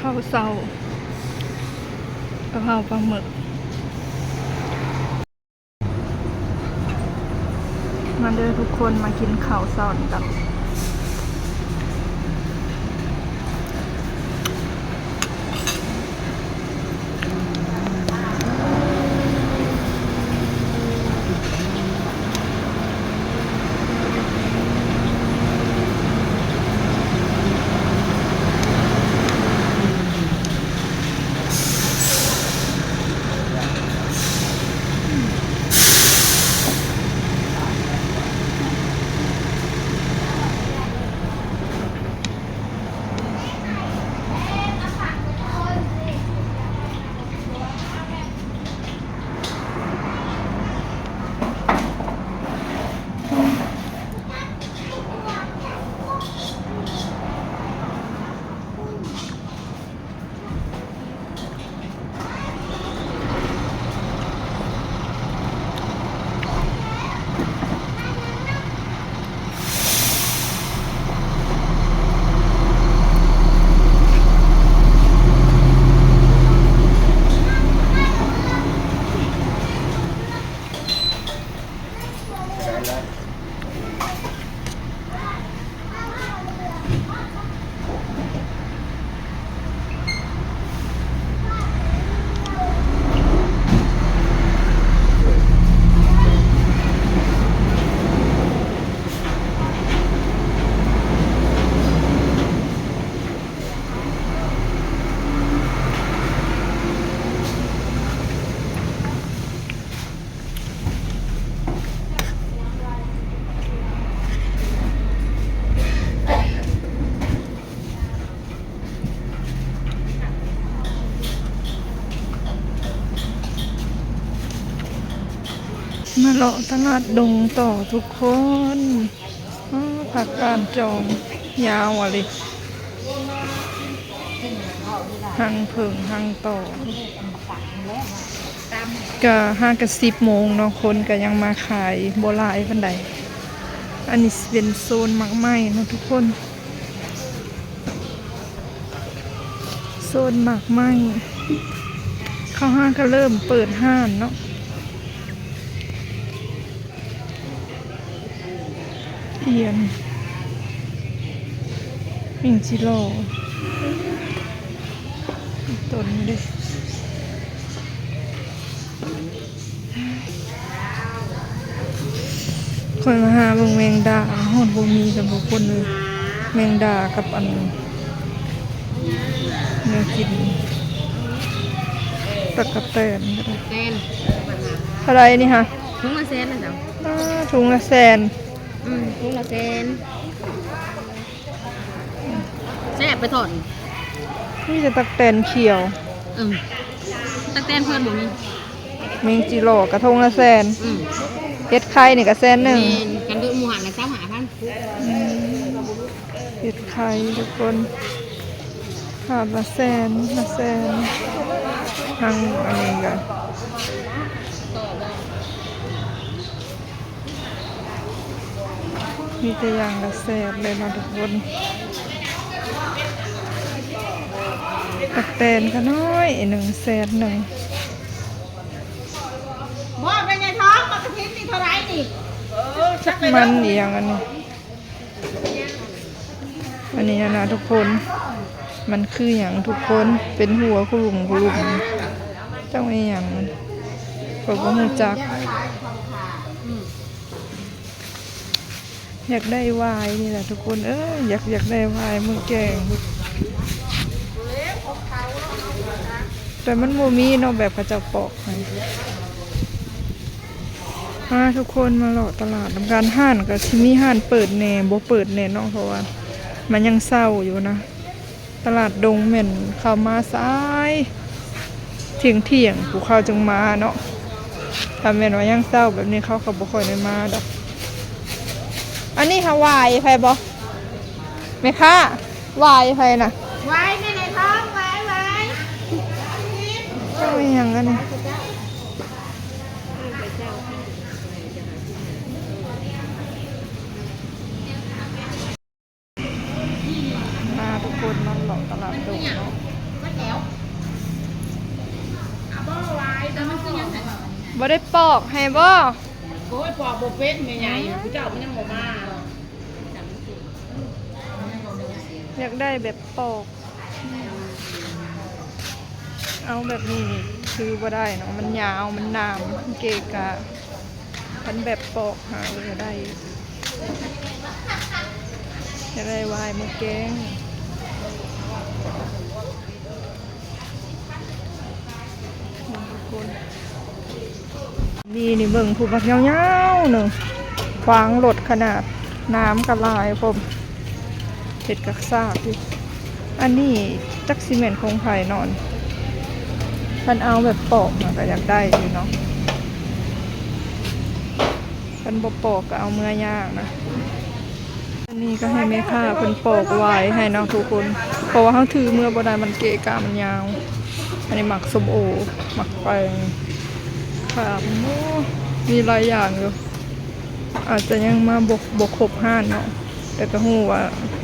ข้าวเศร้ากะเพราปลาหมึกมาเด้อทุกคนมากินข้าวเศร้ากัน มาเลาะตลาดดงต่อทุกคนผักกาดจองยาวอะไรหังเผิงหังต่อก็5 กับ 10 โมงเนาะคนก็ยังมาขายโบราณปันใดอันนี้เป็นโซนหมักไหม้เนาะทุกคนโซนหมักไหม้เข้าห้างก็เริ่มเปิดห้างเนาะเอียนมิงจิโร่ต้นนี้คนมาหาเบิ่งแมงดาหอดบ่มีกับทุกคนเลยแมงดากับอันเนื้อกินตะกะแตนก็ได้แซนอะไรนี่ฮะถุงละแซนนะจ๊ะถุงละแสนถุงละแซนแซ่บไปถอนนี่จะตะกะแตนเขียวตะแตนเพื่อนหมูมีแมงจิโร่กระทงละแสนเฮ็ดไข่นี่ก็100,000กันดูหมูหันละ25,000เฮ็ดไข่ทุกคนขาดละแสนทางอันนี้กันมีแต่อย่างละแสนเลยนะทุกคนตะแตนก็น้อย100,000บ่เป็นไงท้องมากระทิ้งนี่เท่าไรนี่มันเอียงอันนี้นะทุกคนมันคืออย่างทุกคนเป็นหัวคุลุ่มเจ้าไอ้อย่างมันก็บ่รู้จักอยากได้วายนี่แหละทุกคนอยากได้วายมือแกงแต่มันโมมีเนาะแบบกระเจ้าปอกทุกคนมาเลาะตลาดทำการห้านก็ชิมีห้านเปิดแน่บ่เปิดแน่เนาะเพราะว่ามันยังเศร้าอยู่นะตลาดดงเหม็นเข้ามาซ้ายเที่ยงผู้เข้าจึงมาเนาะถ้าแม่นว่ายังเศร้าแบบนี้เขาก็บ่ค่อยได้มาดอกอันนี้ฮาวายไผบ่แม่ค้าวายไผน่ะวายในท้องวายเจ้าอีหยังอันนี้ ทุกคนมันหลอกตลาดดงเนาะ ไม่แถวเอาบ่ไว้แต่มันคือยังไง บ่ได้ปอกให้บ่ โอ้ยปอกบ่เป็นแม่ใหญ่ผู้เจ้ามันยังบ่มา อยากได้แบบปอก เอาแบบนี้คือบ่ได้เนาะมันยาวมันหนามมันเกะกะพันแบบปอกหาเลยได้จะได้วายมาแกงทุกคนนี่เบิ่งผูบักยาวๆหนึ่งฟางรถขนาดน้ำกระลายผมเห็ดกักซากอยู่อันนี้จักซีเมนต์คงไผ่นอนมันเอาแบบปอกมาก็อยากได้อยู่เนาะมันบ่ปอกก็เอาเมื่อย่างนะอันนี้ก็ให้แม่ค้าเพิ่นปอกไว้ให้เนาะทุกคนเพราะว่าเขาถือเมื่อบ่ได้มันเกะกะมันยาวอันนี้หมักส้มโอหมักแปงค่ะโอ้มีหลายอย่างอยู่อาจจะยังมาบกครบห้านเนาะแต่ก็ฮู้ว่า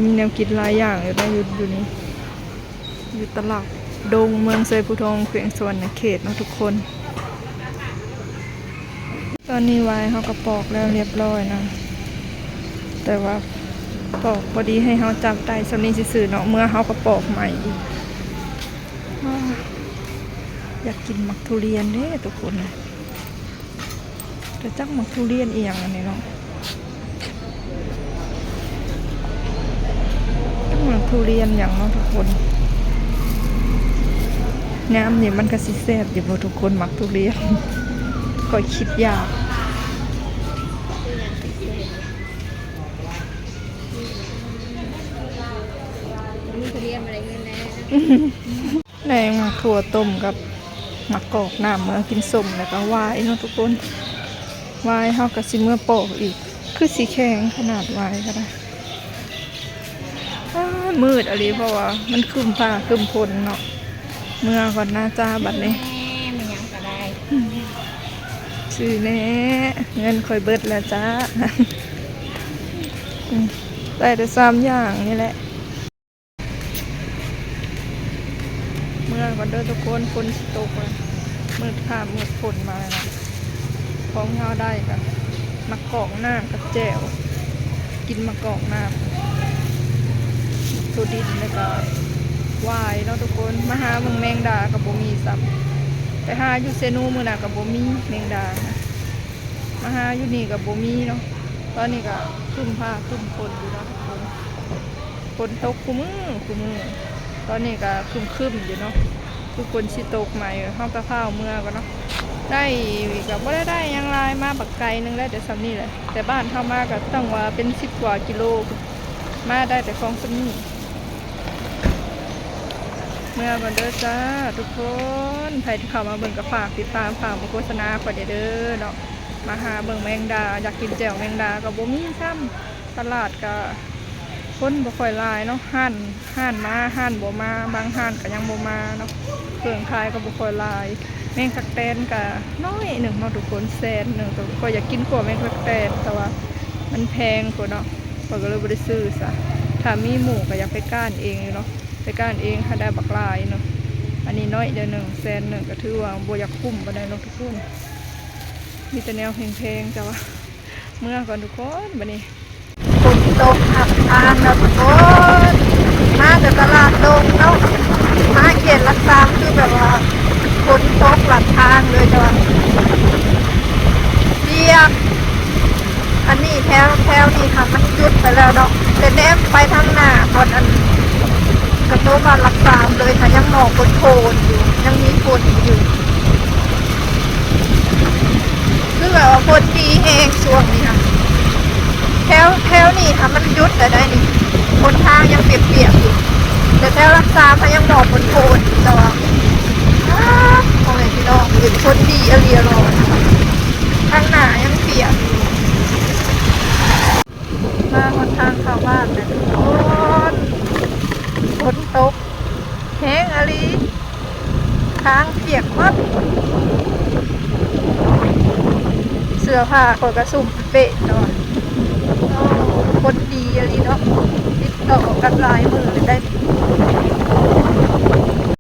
มีแนวกินหลายอย่างอยู่ได้อยู่นี่อยู่ตลาดดงเมืองเซยภูทองแขวงสวรรณเขตเนาะทุกคนตอนนี้ไว้เขาก็ปอกแล้วเรียบร้อยนะแต่ว่าปอกพอดีให้เขาจับได้สำนี้ซื่อๆเนาะเมื่อเขาก็ปอกใหม่อีกอยากกินหมักทุเรียนเด้ทุกคนนะแต่จักหมักทุเรียนอีหยังอันนี้เนาะจักหมักทุเรียนอย่างเนาะทุกคนน้ำนี่มันก็สิแซ่บอยู่บ่ทุกคนหมักทุเรียนก็คิดยากมีทุเรียนอะไรเงี้ยนะ ในหมักถั่วต้มกับหมักกอกน้ำเมื่อกินส้มแล้วก็วายเนาะทุกคนวายเฮาก็สิเมื่อปอกอีกคือสีแข็งขนาดวายก็ได้มืดอะไรเพราะว่ามันครึ้มฟ้าครึ้มฝนเนาะเมื่อก่อนหน้าจ้าบัดนี้ มันยังก็ได้ ซื้อแน่เงินคอยเบิดแล้วจ้าได้แต่3อย่างนี่แหละเมื่อก่อนเด้อทุกคนฝนสิตกเลยมืดข้ามมืดฝนมาแล้วนะของเฮาได้กันมะกอกน้ำกับแจ่วกินมะกอกน้ำตัวดินแล้วก็วายเนาะทุกคนมาหาเมืองแมงดากับบ่มีซ้ำไปหาอยู่เซนูมื้อน่ะกับบ่มีแมงดานะมาหาอยู่นี่กับบ่มีเนาะตอนนี้ก็ครึ้มฟ้าครึ้มฝนอยู่เนาะทุกคนฝนตกคุมือตอนนี้ก็ครึ้มอยู่เนาะทุกคนสิตกใหม่เฮาก็ข้าวเมื่อก็เนาะได้ก็บ่ได้หยังหลายมาบักไกลนึงแล้วแต่ซ้ำนี่แหละแต่บ้านเฮามาก็ต้องว่าเป็น10 กว่ากิโลมาได้แต่ของซ้ำนี่เมื่อก่อนเด้อจ้าทุกคนใครที่เข้ามาเบิ่งก็ฝากติดตามฝากมาโฆษณาขอเด้อเนาะมาหาเบิ่งแมงดาอยากกินแจ่วแมงดาก็บ่มีซ้ำตลาดก็คนบ่ค่อยหลายเนาะห้านมาห้านบ่มาบางห้านก็ยังบ่มาเนาะเครื่องขายก็บ่ค่อยหลายแมงคักแตนก็น้อยหนึ่งเนาะทุกคนแสนหนึ่งแต่ก็อยากกินกว่าแมงคักแตนแต่ว่ามันแพงกว่าเนาะก็เลยบ่ได้ซื้อซะถ้ามีหมูก็อยากไปก้านเองอยู่เนาะไปก้านเองถ้าได้บักลายเนาะอันนี้น้อยเดียว1 แสน 1ก็ถือว่าบ่อยากคุ้มบ่ได้เนาะทุกคนมีแต่แนวเพลงๆจ้ะว่าเมื่อก่อนทุกคนบัดนี้ฝนตกหักทางแล้วทุกคนมาจากตลาดดงเนาะมาเขตลักษาคือแบบว่าฝนตกหลังทางเลยจ้ะเรียกอันนี้แถวนี่ค่ะมันจุดไปแล้วเนาะแต่แนมไปทางหน้าก่อนอันกระโต๊ะบ้านหลักสามเลยค่ะยังหมอกโคนอยู่ยังมีฝนอยู่คือแบบว่าฝนดีเองช่วงนี้ค่ะแถวนี่ค่ะมันยุดแต่ได้นี่คนทางยังเปียกๆอยู่แต่แถวหลักสามค่ะยังหมอกโคนอยู่แต่ว่าโอ้ยพี่น้องเป็นฝนดีอเลียรอทางหน้ายังเปียกมาคนทางเข้าบ้านนะทุกคนฝนตกแห้งอะไรทางเปียกหมดเสื้อผ้าคนกระสุ่มเป๊ะเนาะคนดีอะไรเนาะติดต่อกันหลายมือได้